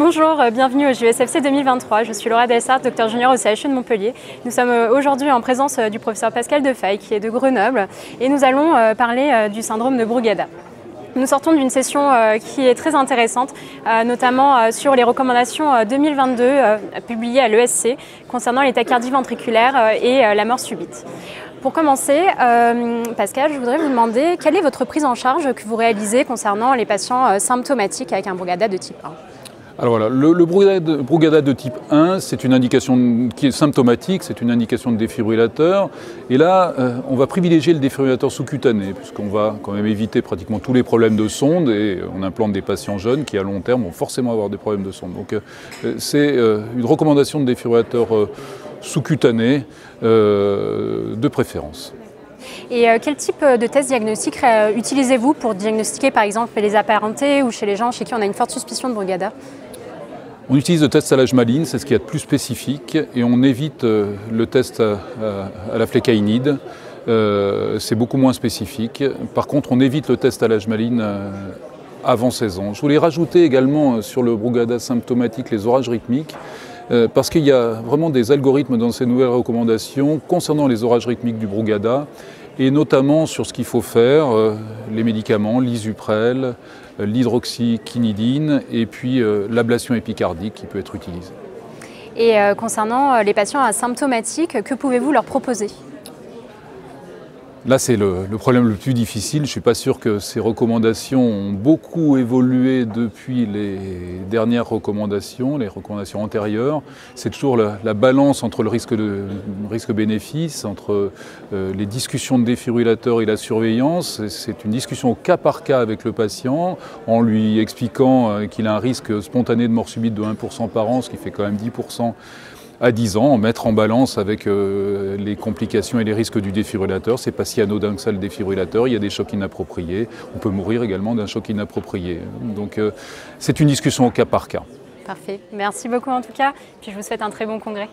Bonjour, bienvenue au JESFC 2023. Je suis Laura Delsart, docteur junior au CHU de Montpellier. Nous sommes aujourd'hui en présence du professeur Pascal Defay qui est de Grenoble et nous allons parler du syndrome de Brugada. Nous sortons d'une session qui est très intéressante, notamment sur les recommandations 2022 publiées à l'ESC concernant les tachycardies ventriculaires et la mort subite. Pour commencer, Pascal, je voudrais vous demander quelle est votre prise en charge que vous réalisez concernant les patients symptomatiques avec un Brugada de type 1 ? Alors voilà, le Brugada de type 1, c'est une indication qui est symptomatique, c'est une indication de défibrillateur. Et là, on va privilégier le défibrillateur sous-cutané, puisqu'on va quand même éviter pratiquement tous les problèmes de sonde, et on implante des patients jeunes qui, à long terme, vont forcément avoir des problèmes de sonde. Donc c'est une recommandation de défibrillateur sous-cutané de préférence. Et quel type de test diagnostique utilisez-vous pour diagnostiquer par exemple les apparentés ou chez les gens chez qui on a une forte suspicion de Brugada ? On utilise le test à l'Ashmaline, c'est ce qu'il y a de plus spécifique, et on évite le test à la flécaïnide, c'est beaucoup moins spécifique. Par contre, on évite le test à l'Ashmaline avant 16 ans. Je voulais rajouter également sur le Brugada symptomatique les orages rythmiques, parce qu'il y a vraiment des algorithmes dans ces nouvelles recommandations concernant les orages rythmiques du Brugada, et notamment sur ce qu'il faut faire, les médicaments, l'Isuprel, l'hydroxyquinidine et puis l'ablation épicardique qui peut être utilisée. Et concernant les patients asymptomatiques, que pouvez-vous leur proposer ? Là, c'est le problème le plus difficile. Je ne suis pas sûr que ces recommandations ont beaucoup évolué depuis les dernières recommandations, les recommandations antérieures. C'est toujours la balance entre le risque-bénéfice, entre les discussions de défibrillateur et la surveillance. C'est une discussion au cas par cas avec le patient, en lui expliquant qu'il a un risque spontané de mort subite de 1% par an, ce qui fait quand même 10% à 10 ans, mettre en balance avec les complications et les risques du défibrillateur. C'est pas si anodin que ça le défibrillateur, il y a des chocs inappropriés, on peut mourir également d'un choc inapproprié. Donc c'est une discussion au cas par cas. Parfait, merci beaucoup en tout cas, puis je vous souhaite un très bon congrès.